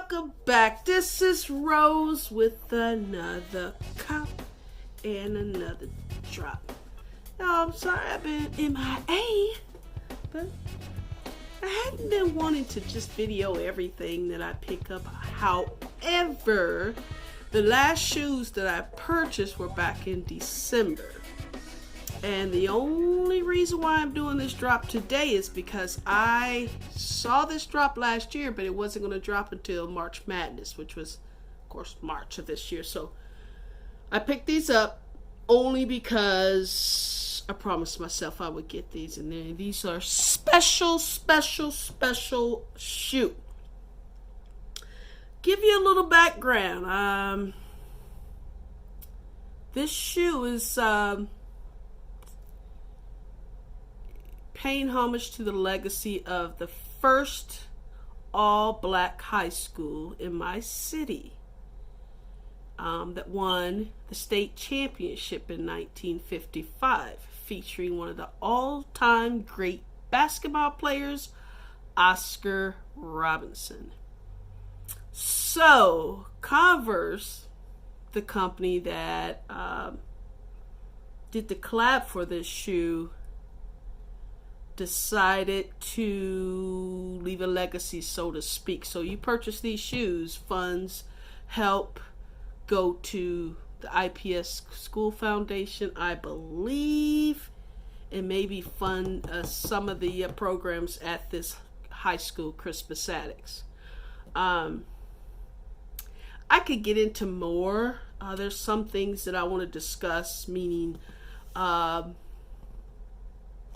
welcome back. This is Rose with another cup and another drop. Now, I'm sorry I've been MIA, but I hadn't been wanting to just video everything that I pick up. However, the last shoes that I purchased were back in December. And the only reason why I'm doing this drop today is because I saw this drop last year, but it wasn't going to drop until March Madness, which was, of course, March of this year. So I picked these up only because I promised myself I would get these. And then these are special shoe. Give you a little background. This shoe is paying homage to the legacy of the first all-black high school in my city that won the state championship in 1955, featuring one of the all-time great basketball players, Oscar Robinson. So, Converse, the company that did the collab for this shoe, decided to leave a legacy, so to speak. So you purchase these shoes, funds help go to the IPS School Foundation, I believe, and maybe fund some of the programs at this high school, Crispus Attucks. I could get into more. There's some things that I want to discuss, meaning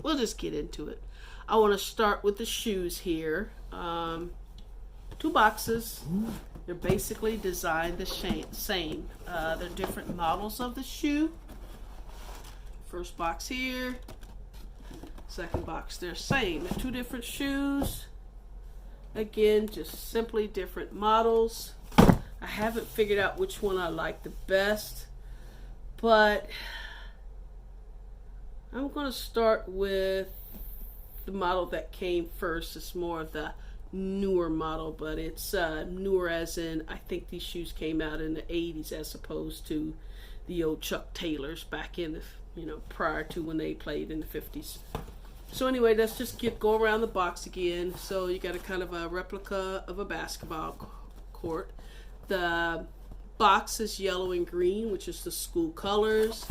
we'll just get into it. I want to start with the shoes here. 2 boxes. They're basically designed the same. They're different models of the shoe. First box here. Second box, they're same. They're 2 different shoes. Again, just simply different models. I haven't figured out which one I like the best, but I'm going to start with the model that came first. It's more of the newer model, but it's newer as in I think these shoes came out in the 80s as opposed to the old Chuck Taylors back in the, prior to when they played in the 50s. So anyway, let's just go around the box again. So you got a kind of a replica of a basketball court. The box is yellow and green, which is the school colors.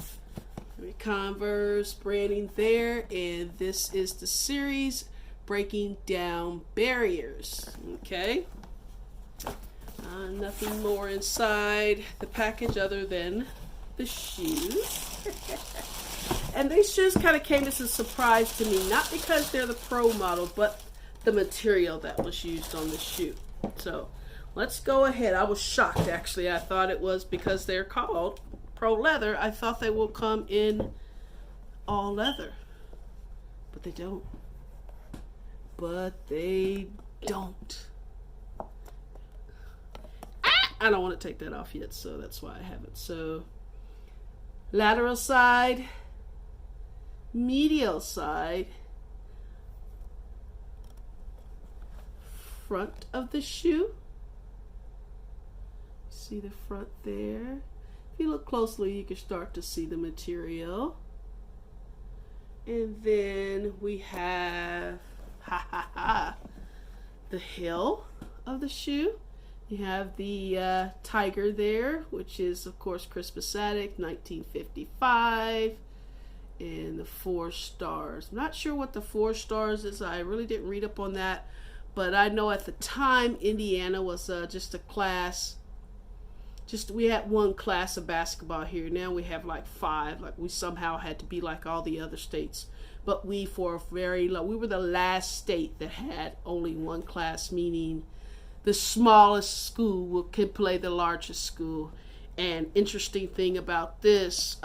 Converse branding there, and this is the series Breaking Down Barriers. Okay, nothing more inside the package other than the shoes. And these shoes kind of came as a surprise to me, not because they're the pro model, but the material that was used on the shoe. So let's go ahead. I was shocked, actually. I thought it was because they're called pro leather. I thought they will come in all leather, but they don't. I don't want to take that off yet, so that's why I haven't. So lateral side, medial side, front of the shoe. See the front there. If you look closely, you can start to see the material. And then we have the heel of the shoe. You have the tiger there, which is, of course, Crispus Attucks, 1955. And the 4 stars. I'm not sure what the 4 stars is. I really didn't read up on that. But I know at the time, Indiana was just a class. We had 1 class of basketball here. Now we have like 5. Like we somehow had to be like all the other states. But we were the last state that had only 1 class, meaning the smallest school could play the largest school. And interesting thing about this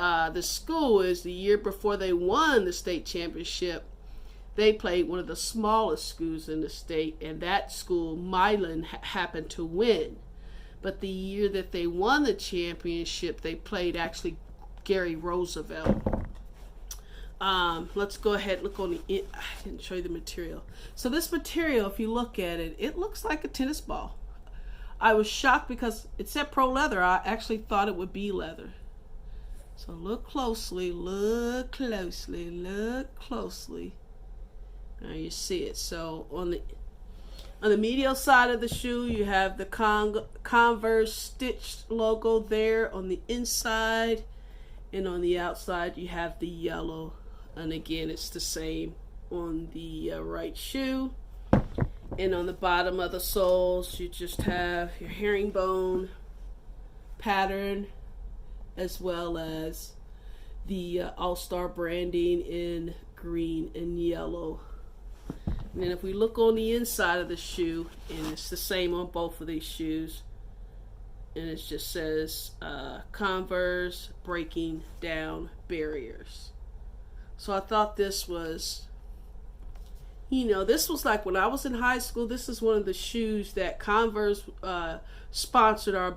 school is the year before they won the state championship, they played one of the smallest schools in the state, and that school, Milan, happened to win. But the year that they won the championship, they played actually Gary Roosevelt. Let's go ahead and look on I didn't show you the material. So this material, if you look at it, it looks like a tennis ball. I was shocked because it said pro leather. I actually thought it would be leather. So look closely, look closely, look closely. Now you see it. So on the medial side of the shoe, you have the Converse stitched logo there on the inside, and on the outside you have the yellow. And again, it's the same on the right shoe. And on the bottom of the soles, you just have your herringbone pattern, as well as the All-Star branding in green and yellow. And then if we look on the inside of the shoe, and it's the same on both of these shoes, and it just says Converse breaking down barriers. So I thought this was, this was like when I was in high school, this is one of the shoes that Converse sponsored our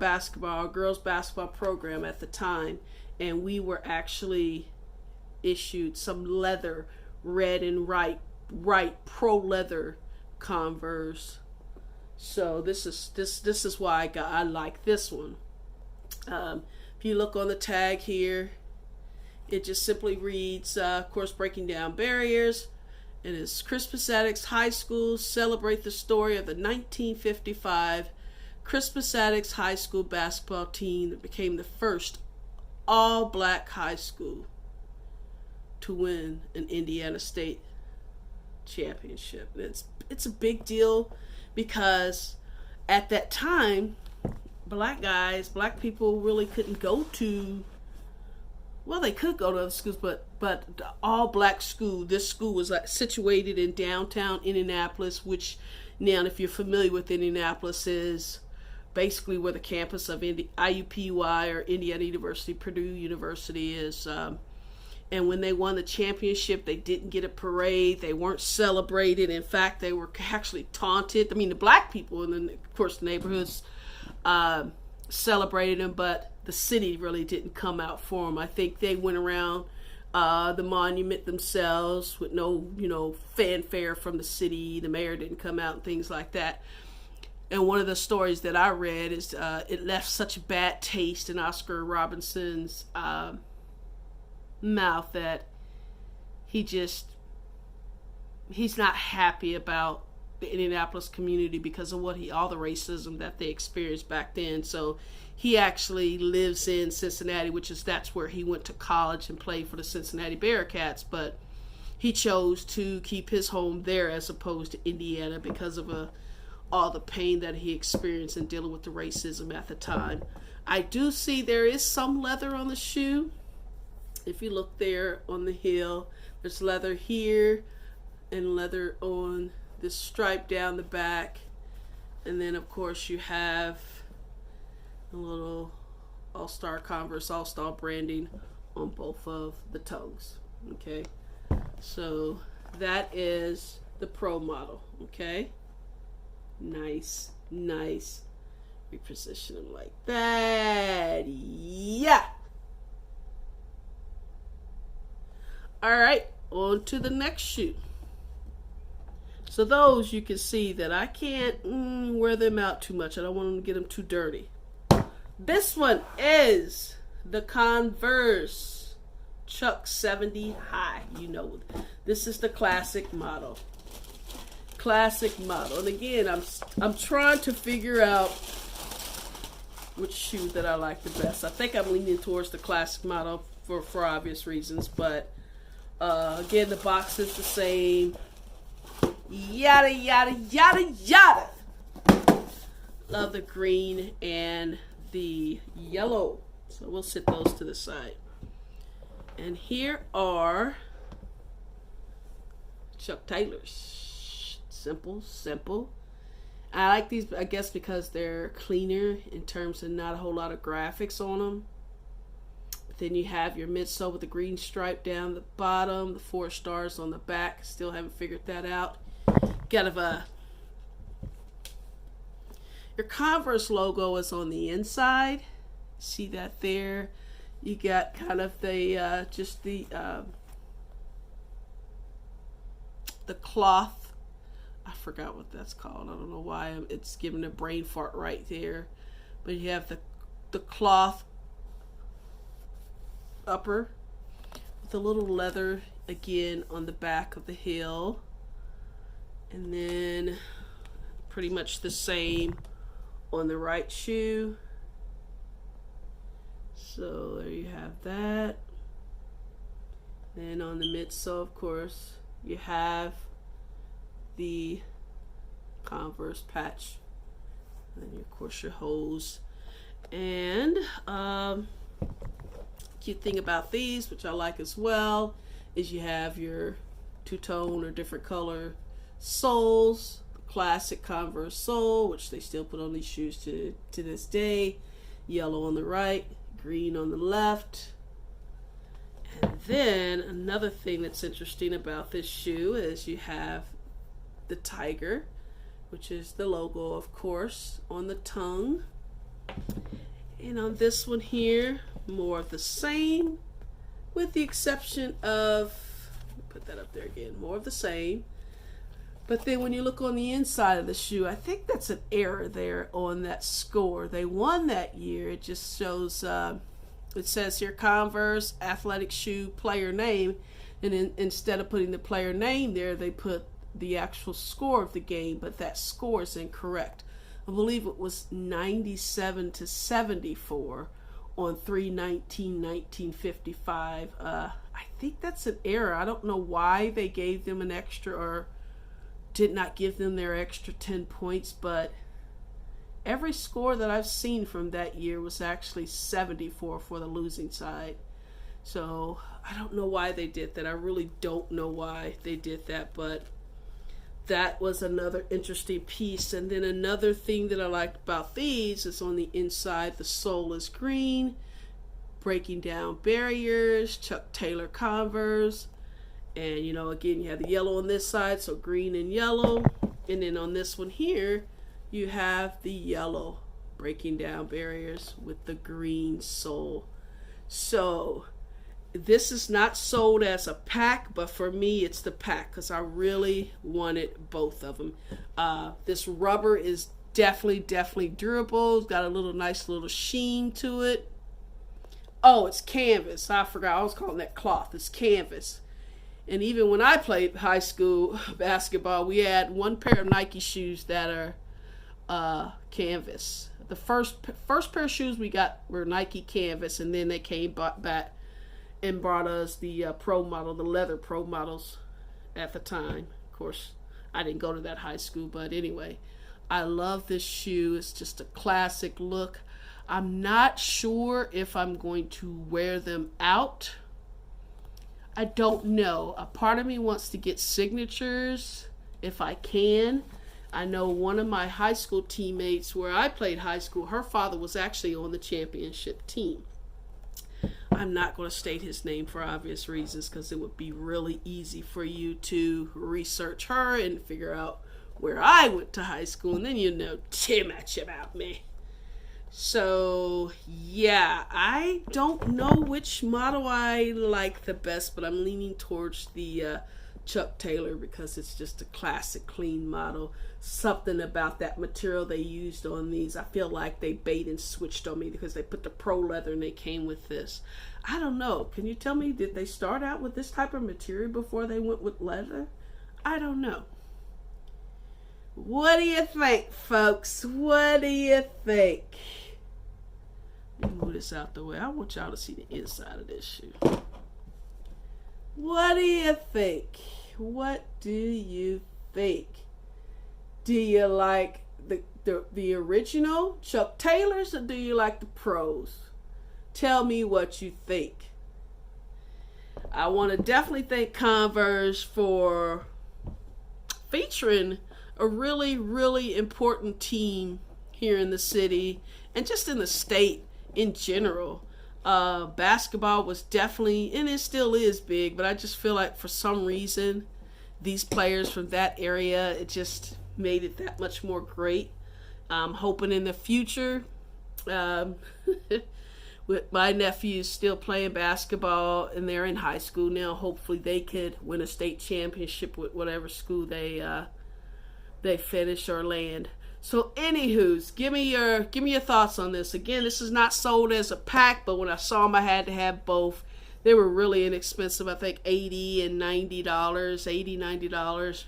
girls basketball program at the time. And we were actually issued some leather, red and right pro leather Converse. So this is why I like this one. If you look on the tag here, it just simply reads, of course, breaking down barriers. It is Crispus Attucks High School celebrate the story of the 1955 Crispus Attucks High School basketball team that became the first all-black high school to win an Indiana State championship. It's a big deal because at that time, black people really couldn't go to, well, they could go to other schools, but the all-black school, this school was situated in downtown Indianapolis, which now, if you're familiar with Indianapolis, is basically where the campus of IUPUI or Indiana University, Purdue University is. And when they won the championship, they didn't get a parade. They weren't celebrated. In fact, they were actually taunted. I mean, the black people, and then, of course, the neighborhoods celebrated them, but the city really didn't come out for them. I think they went around the monument themselves with no, fanfare from the city. The mayor didn't come out and things like that. And one of the stories that I read is it left such a bad taste in Oscar Robinson's mouth that he's not happy about the Indianapolis community because of all the racism that they experienced back then. So he actually lives in Cincinnati, that's where he went to college and played for the Cincinnati Bearcats, but he chose to keep his home there as opposed to Indiana because of all the pain that he experienced in dealing with the racism at the time. I do see there is some leather on the shoe. If you look there on the heel, there's leather here and leather on this stripe down the back. And then, of course, you have a little All-Star Converse All-Star branding on both of the tongues. Okay, so that is the Pro model. Okay, nice. Reposition them like that. Yeah. All right, on to the next shoe. So those, you can see that I can't wear them out too much. I don't want to get them too dirty. This one is the Converse Chuck 70 High. This is the classic model. And again, I'm trying to figure out which shoe that I like the best. I think I'm leaning towards the classic model for obvious reasons, but again, the box is the same. Yada yada yada yada. Love the green and the yellow. So we'll set those to the side. And here are Chuck Taylors. Simple. I like these, I guess, because they're cleaner in terms of not a whole lot of graphics on them. But then you have your midsole with the green stripe down the bottom, the 4 stars on the back. Still haven't figured that out. Your Converse logo is on the inside. See that there? You got kind of the the cloth I forgot what that's called. I don't know why it's giving a brain fart right there. But you have the cloth upper with a little leather again on the back of the heel. And then pretty much the same on the right shoe. So there you have that. Then on the midsole, of course, you have the Converse patch. And then, of course, your hose. And cute thing about these, which I like as well, is you have your two-tone or different color soles. The classic Converse sole, which they still put on these shoes to this day. Yellow on the right, green on the left. And then another thing that's interesting about this shoe is you have the tiger, which is the logo, of course, on the tongue. And on this one here, more of the same, with the exception of, put that up there again, more of the same. But then when you look on the inside of the shoe, I think that's an error there on that score. They won that year. It just shows, it says here Converse athletic shoe player name, and instead of putting the player name there, they put the actual score of the game, but that score is incorrect. I believe it was 97-74 on 3/19/1955. I think that's an error. I don't know why they gave them an extra or did not give them their extra 10 points, but every score that I've seen from that year was actually 74 for the losing side. So I don't know why they did that. I really don't know why they did that, but that was another interesting piece. And then another thing that I liked about these is on the inside, the sole is green, breaking down barriers, Chuck Taylor Converse. And, you know, again, you have the yellow on this side, so green and yellow. And then on this one here, you have the yellow breaking down barriers with the green sole. So this is not sold as a pack, but for me it's the pack because I really wanted both of them. This rubber is definitely durable. It's got a nice little sheen to it. Oh, it's canvas. I forgot. I was calling that cloth. It's canvas. And even when I played high school basketball, we had one pair of Nike shoes that are canvas. The first pair of shoes we got were Nike canvas, and then they came back and brought us the pro model, the leather pro models at the time. Of course, I didn't go to that high school, but anyway, I love this shoe. It's just a classic look. I'm not sure if I'm going to wear them out. I don't know. A part of me wants to get signatures if I can. I know one of my high school teammates where I played high school, her father was actually on the championship team. I'm not going to state his name for obvious reasons because it would be really easy for you to research her and figure out where I went to high school, and then you know too much about me. So yeah, I don't know which model I like the best, but I'm leaning towards the Chuck Taylor because it's just a classic clean model. Something about that material they used on these, I feel like they bait and switched on me because they put the pro leather and they came with this. I don't know. Can you tell me, did they start out with this type of material before they went with leather? I don't know. What do you think, folks? What do you think? Let me move this out the way. I want y'all to see the inside of this shoe. What do you think? What do you think? Do you like the original Chuck Taylors or do you like the pros? Tell me what you think. I want to definitely thank Converse for featuring a really important team here in the city and just in the state in general. Basketball was definitely, and it still is big, but I just feel like for some reason these players from that area, it just made it that much more great. I'm hoping in the future, with my nephews still playing basketball and they're in high school now, hopefully they could win a state championship with whatever school they they finish or land. So anywho's, give me your thoughts on this. Again, this is not sold as a pack, but when I saw them, I had to have both. They were really inexpensive. I think $80 and $90, $80, $90.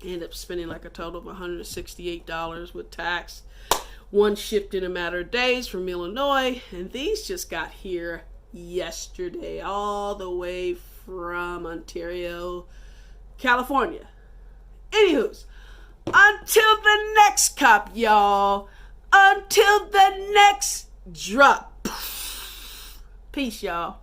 Ended up spending like a total of $168 with tax. One shipped in a matter of days from Illinois, and these just got here yesterday, all the way from Ontario, California. Anywho's, until the next cop, y'all. Until the next drop. Peace, y'all.